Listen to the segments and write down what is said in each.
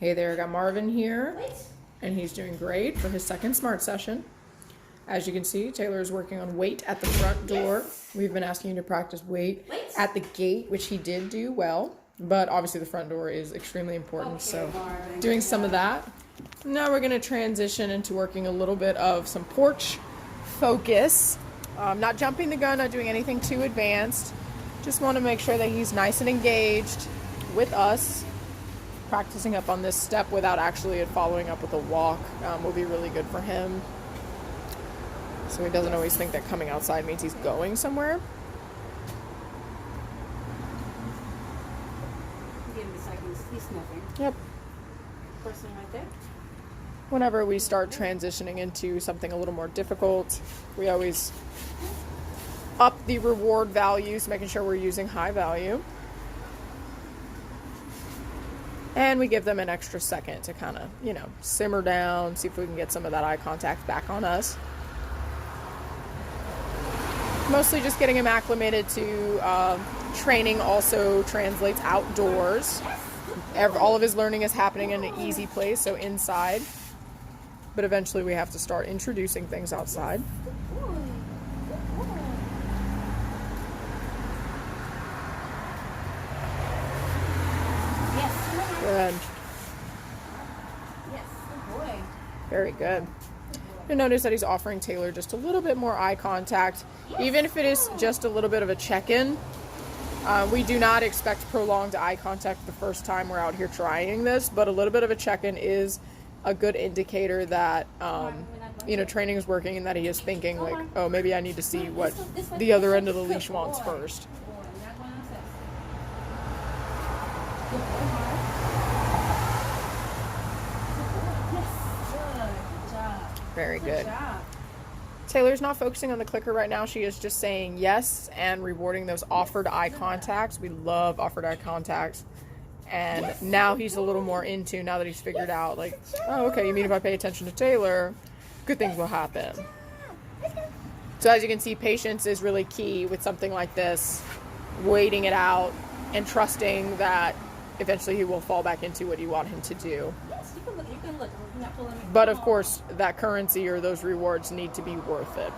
Hey there, I got Marvin here, and he's doing great for his second S.M.A.R.T session. As you can see, Taylor is working on weight at the front door. We've been asking him to practice weight at the gate, which he did do well, but obviously the front door is extremely important, so doing some of that. Now we're going to transition into working a little bit of some porch focus. Not jumping the gun, not doing anything too advanced. Just want to make sure that he's nice and engaged with us. Practicing up on this step without actually following up with a walk will be really good for him. So he doesn't always think that coming outside means he's going somewhere. He's sniffing. Yep. Person right there. Whenever we start transitioning into something a little more difficult, we always up the reward values, making sure we're using high value. And we give them an extra second to kind of, simmer down, see if we can get some of that eye contact back on us. Mostly just getting him acclimated to training also translates outdoors. All of his learning is happening in an easy place, so inside. But eventually we have to start introducing things outside. Good. Yes, good boy. Very good. You'll notice that he's offering Taylor just a little bit more eye contact, even if it is just a little bit of a check-in. We do not expect prolonged eye contact the first time we're out here trying this, but a little bit of a check-in is a good indicator that, training is working and that he is thinking like, oh, maybe I need to see what the other end of the leash wants first. Very good. Taylor's not focusing on the clicker right now. She is just saying yes and rewarding those offered eye contacts. We love offered eye contacts. And now he's a little more into, now that he's figured out, like, oh, okay, you mean if I pay attention to Taylor, good things will happen. So as you can see, patience is really key with something like this, waiting it out and trusting that eventually he will fall back into what you want him to do. Yes, you can look. I'm not pulling me. But of course, that currency or those rewards need to be worth it.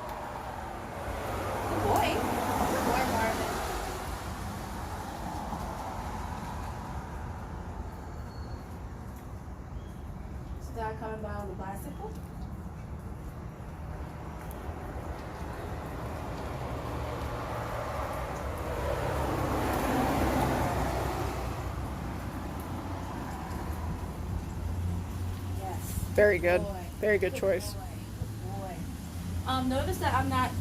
Good boy. Good boy, Marvin. Start coming down the bicycle. Very good. Very good choice. Good boy. Notice that I'm not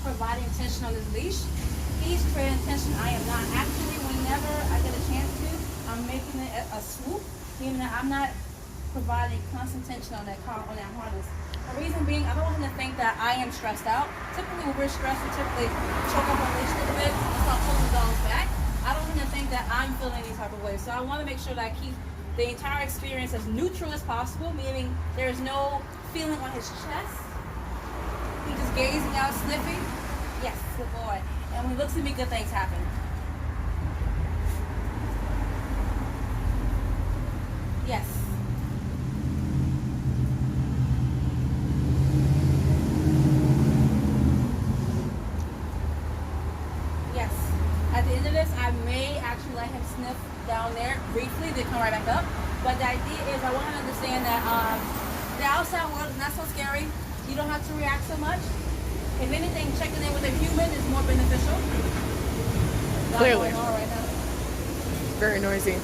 providing tension on this leash. He's creating tension. I am not. Actually, whenever I get a chance to, I'm making it a swoop, meaning that I'm not providing constant tension on that harness. The reason being, I don't want him to think that I am stressed out. Typically, when we're stressed, we typically choke up on the leash a little bit and start pulling the dogs back. I don't want him to think that I'm feeling any type of way. So I want to make sure that I keep the entire experience as neutral as possible, meaning there is no feeling on his chest. He's just gazing out, sniffing. Yes, good boy. And when he looks at me, good things happen. Yes. Yes. At the end of this, I may actually let him sniff down there briefly, then come right back up. But the idea is I want him to understand that the outside world is not so scary. You don't have to react so much. If anything, checking in with a human is more beneficial. Clearly. Right now. Very noisy.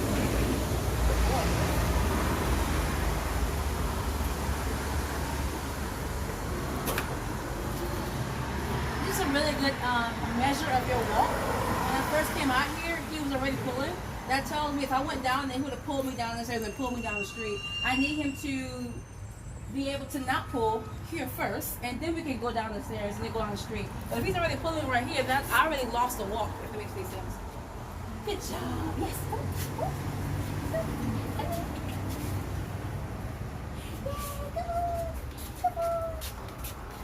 This is a really good measure of your walk. When I first came out here, he was already pulling. That tells me if I went down there, he would have pulled me down the stairs and pulled me down the street. I need him to be able to not pull here first, and then we can go down the stairs and then go down the street. But if he's already pulling right here, that I already lost the walk, if it makes any sense. Good job. Yes.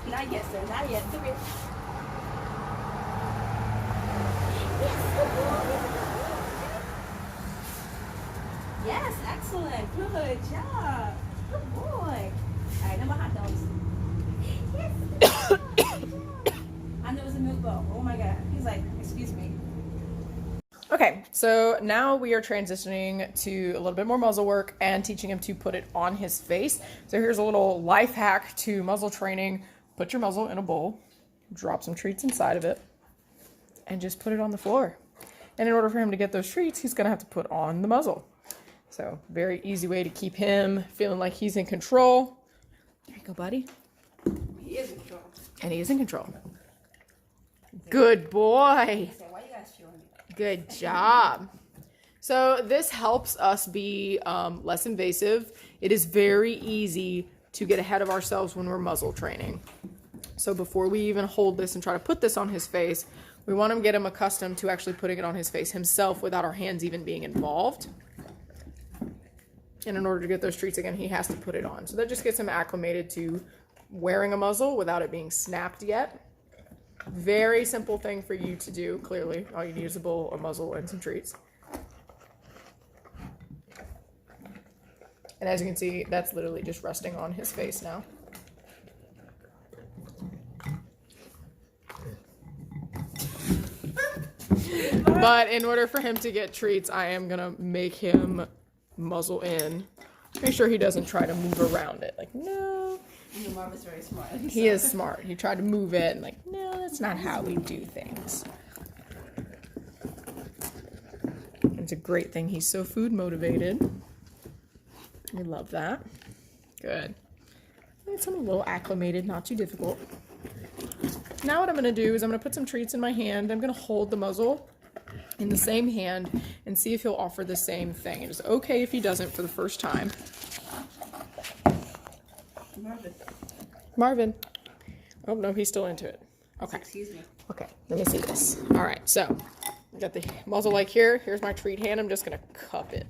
Not yet, sir. Not yet. Come here. Yes, good boy. Yes, excellent. Excellent. Good job. Good boy. All right, no more hot dogs. Yes. I know it's a milk bowl. Oh my God. He's like, excuse me. Okay, so now we are transitioning to a little bit more muzzle work and teaching him to put it on his face. So here's a little life hack to muzzle training. Put your muzzle in a bowl, drop some treats inside of it, and just put it on the floor. And in order for him to get those treats, he's gonna have to put on the muzzle. So very easy way to keep him feeling like he's in control. There you go, buddy. He is in control. And he is in control. Good boy. Why you guys feeling me? Good job. So this helps us be less invasive. It is very easy to get ahead of ourselves when we're muzzle training. So before we even hold this and try to put this on his face, we want to get him accustomed to actually putting it on his face himself without our hands even being involved. And in order to get those treats again, he has to put it on. So that just gets him acclimated to wearing a muzzle without it being snapped yet. Very simple thing for you to do, clearly. All you need is a bowl, a muzzle, and some treats. And as you can see, that's literally just resting on his face now. But in order for him to get treats, I am going to make him muzzle in. Make sure he doesn't try to move around it. Like, no. Marvin's very smart. He is smart. He tried to move it and like, no, that's not how we do things. It's a great thing. He's so food motivated. We love that. Good. It's a little acclimated, not too difficult. Now what I'm going to do is I'm going to put some treats in my hand. I'm going to hold the muzzle in the same hand and see if he'll offer the same thing. It is okay if he doesn't for the first time. Marvin. Oh, no, he's still into it. Okay. Excuse me. Okay, let me see this. All right, so I got the muzzle like here. Here's my treat hand. I'm just going to cup it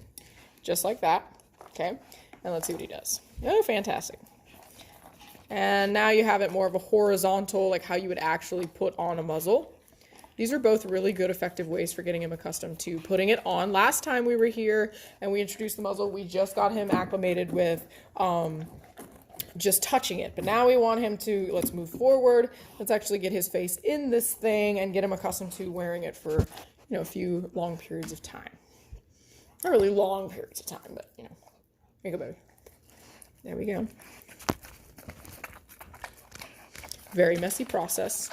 just like that. Okay, and let's see what he does. Oh, fantastic. And now you have it more of a horizontal, like how you would actually put on a muzzle. These are both really good, effective ways for getting him accustomed to putting it on. Last time we were here and we introduced the muzzle, we just got him acclimated with just touching it. But now we want him to, let's move forward. Let's actually get his face in this thing and get him accustomed to wearing it for, a few long periods of time. Not really long periods of time, but, Here you go, baby. There we go. Very messy process.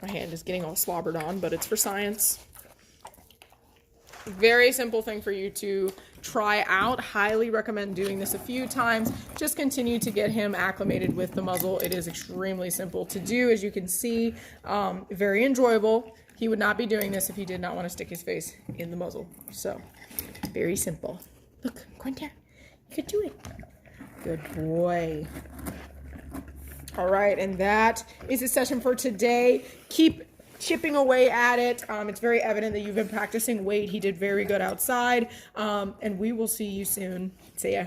My hand is getting all slobbered on, but it's for science. Very simple thing for you to try out. Highly recommend doing this a few times. Just continue to get him acclimated with the muzzle. It is extremely simple to do, as you can see. Very enjoyable. He would not be doing this if he did not want to stick his face in the muzzle. So, very simple. Look, Quinter, you could do it. Good boy. All right, and that is the session for today. Keep chipping away at it. It's very evident that you've been practicing weight. He did very good outside, and we will see you soon. See ya.